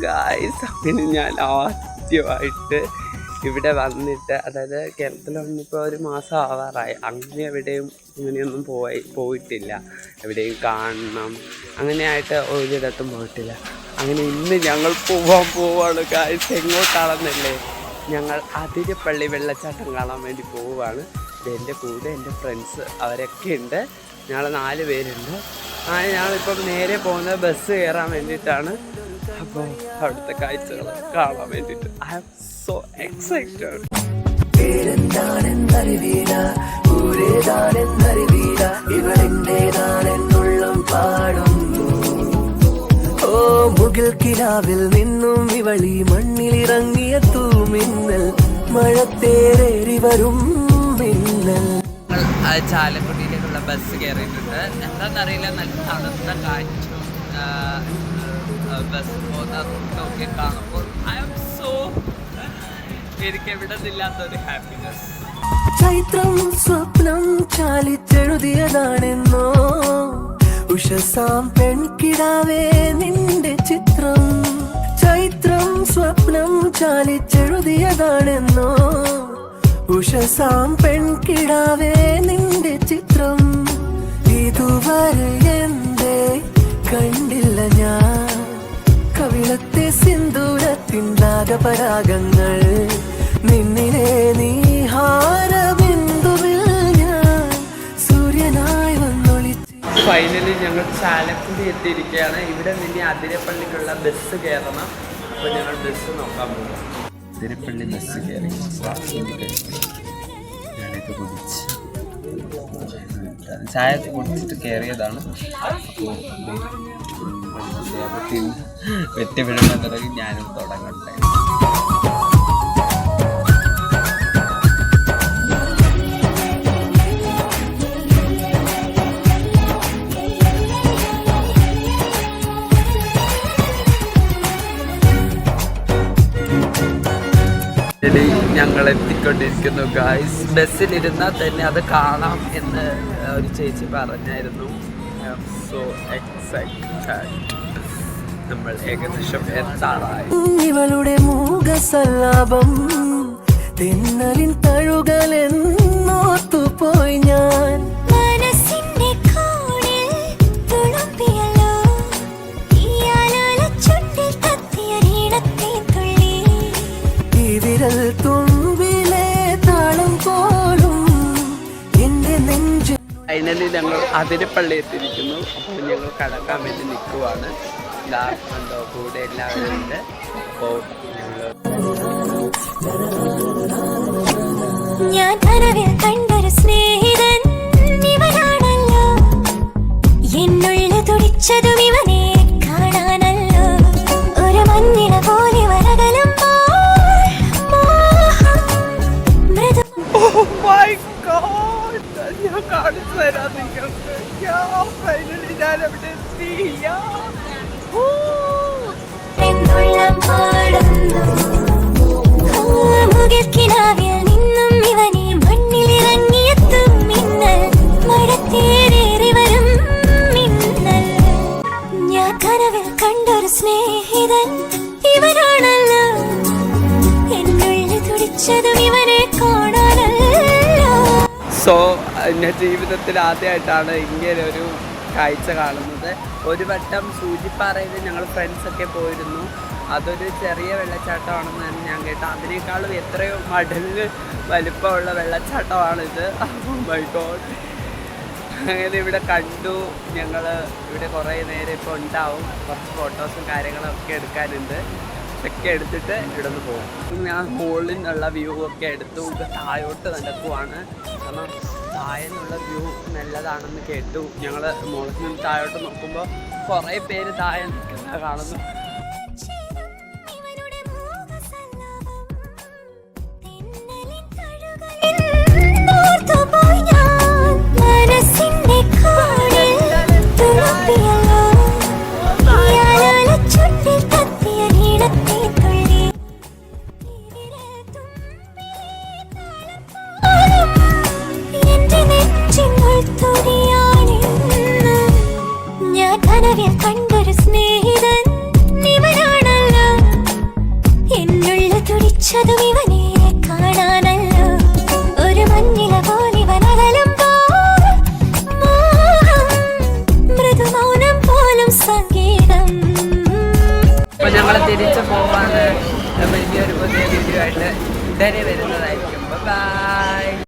Guys, അങ്ങനെ ഞാൻ ആദ്യമായിട്ട് ഇവിടെ വന്നിട്ട്, അതായത് കേരളത്തിൽ വന്നിപ്പോൾ ഒരു മാസം ആവാറായി. അങ്ങനെ എവിടെയും ഇങ്ങനെയൊന്നും പോയിട്ടില്ല. എവിടെയും കാണണം അങ്ങനെയായിട്ട് ഒരിടത്തും പോയിട്ടില്ല. അങ്ങനെ ഇന്ന് ഞങ്ങൾ പോവാണ് ഗായ്സ്. എങ്ങോട്ടാണെന്നല്ലേ, ഞങ്ങൾ അതിരപ്പള്ളി വെള്ളച്ചാട്ടം കാണാൻ വേണ്ടി പോവുകയാണ്. എൻ്റെ കൂടെ എൻ്റെ ഫ്രണ്ട്സ് അവരൊക്കെ ഉണ്ട്. ഞങ്ങൾ 4 പേരുണ്ട്. ഞങ്ങളിപ്പം നേരെ പോകുന്നത് ബസ് കയറാൻ വേണ്ടിയിട്ടാണ്. അപ്പോൾ അവിടുത്തെ കാഴ്ചകൾ കാണാൻ വേണ്ടിയിട്ട് ഐ ആം സോ എക്സൈറ്റഡ്. മുകിൽ കിനാവിൽ നിന്നും ഇവളി മണ്ണിലിറങ്ങിയ തൂമിന്നൽ മഴത്തേറേറി വരും മിന്നൽ. ചാലക്കുടിയിലേക്കുള്ള ബസ് കയറിയിട്ടുണ്ട്. എന്താണെന്നറിയില്ല, നല്ല തണുത്ത കാറ്റും ബസ് പോകുന്ന റൂട്ടൊക്കെ കാണുമ്പോൾ എനിക്ക് എവിടെ നിന്നില്ലാത്തൊരു ഹാപ്പിനെസ്. ചൈത്രം സ്വപ്നം ചാലിച്ചെഴുതിയതാണെന്നോ ഉഷസാം പെൺകിടാവേ നിന്റെ ചിത്രം. ചൈത്രം സ്വപ്നം ചാലിച്ചെഴുതിയതാണെന്നോ ഉഷസാം പെൺകിടാവേ നിന്റെ ചിത്രം. ഇതുവരെ എന്തേ കണ്ടില്ല ഞാൻ കവിളത്തെ സിന്ദൂരത്തിൻദാഗപരാഗങ്ങൾ. നിന്നിലെ നീഹാരബിന്ദുവിൽ ഞാൻ സൂര്യനായി വന്നൊളിച്ച്. ഫൈനലി ഞങ്ങൾ ചാലക്കുടി എത്തിയിരിക്കുകയാണ്. ഇവിടെ നിന്ന് അതിരപ്പള്ളിക്കുള്ള ബസ് കയറണം. അപ്പോൾ ഞങ്ങൾ ബസ് നോക്കാൻ പോകും. അതിരപ്പള്ളി ബസ് കയറി ഞാനൊക്കെ കുടിച്ച് ചായ കുടിച്ചിട്ട് കയറിയതാണ്. അപ്പോൾ വെട്ടി വിടുന്ന തുടങ്ങി ഞാനും തുടങ്ങട്ടെ. ഞങ്ങൾ എത്തിക്കൊണ്ടിരിക്കുന്നു ഗായ്സ്. ബസ്സിലിരുന്നാൽ തന്നെ അത് കാണാം എന്ന് ഒരു ചേച്ചി പറഞ്ഞായിരുന്നു. So excited. നമ്മൾ ഏകദേശം എത്താറായി. ഇവളുടെ മൂകസല്ലാപം തെന്നലിൻ തഴുകലെന്നോത്തുപോയി ഞാൻ. വിരൽ തുമ്പിലെ താളം പോലും എന്റെ നെഞ്ചു. ഫൈനലി ഞങ്ങൾ അതിരപ്പള്ളി എത്തിയിരിക്കുന്നു. അപ്പോൾ ഞങ്ങൾ കടക്കാൻ വേണ്ടി നിൽക്കുവാണ്. ഇതാ കണ്ടോ, കൂടെ എല്ലാവരും ഉണ്ട്. അപ്പോൾ ഞാൻ കനവിൽ കണ്ടൊരു സ്നേഹിതൻ ഇവനാണല്ലോ, എന്നുള്ളിൽ തുടിച്ചതും ഇവനെ കാണാനല്ലോ. ഒരു മഞ്ഞിട പോലെ വരകലും ഞാൻ കാണിച്ചു തരാം നിങ്ങൾക്ക്. ഫൈനലി ഞാൻ അവിടെ എത്തി. മുകിൽക്കിനാവിൽ നിന്നും ഇവനെ മണ്ണിലിറങ്ങിയെത്തും മിന്നൽ മഴത്തേറേറി വരും മിന്നൽ. ഞാൻ കനവിൽ കണ്ടൊരു സ്നേഹിതൻ ഇവനാണല്ലോ, എന്നുള്ളിൽ തുടിച്ചതും ഇവനെ കാണാനല്ലോ. സോ എൻ്റെ ജീവിതത്തിൽ ആദ്യമായിട്ടാണ് ഇങ്ങനെ ഒരു കാഴ്ച കാണുന്നത്. ഒരു വട്ടം സൂചിപ്പാറയിൽ ഞങ്ങൾ ഫ്രണ്ട്സൊക്കെ പോയിരുന്നു. അതൊരു ചെറിയ വെള്ളച്ചാട്ടമാണെന്ന് തന്നെ ഞാൻ കേട്ടു. അതിനേക്കാളും എത്രയോ മടങ്ങ് വലിപ്പമുള്ള വെള്ളച്ചാട്ടമാണിത്. My God. അങ്ങനെ ഇവിടെ കണ്ടു. ഞങ്ങൾ ഇവിടെ കുറേ നേരം ഇപ്പോൾ ഉണ്ടാവും. കുറച്ച് ഫോട്ടോസും കാര്യങ്ങളൊക്കെ എടുക്കാനുണ്ട്. ഒക്കെ എടുത്തിട്ട് ഇവിടെ നിന്ന് പോകും. ഞാൻ മുകളിൽ നിന്നുള്ള വ്യൂ ഒക്കെ എടുത്തു. താഴോട്ട് നടക്കുവാണ്. കാരണം താഴെ നിന്നുള്ള വ്യൂ നല്ലതാണെന്ന് കേട്ടു. ഞങ്ങൾ മുകളിൽ നിന്ന് താഴോട്ട് നോക്കുമ്പോൾ കുറേ പേര് താഴെ നിൽക്കുന്ന കാണുന്നു. കണ്ടൊരു സ്നേഹിതൻ ഞങ്ങൾ തിരിച്ചു പോവാണ്. വലിയൊരു പുതിയ വീഡിയോ ആയിട്ട് ഉടനെ വരുന്നതായിരിക്കും. ബൈ.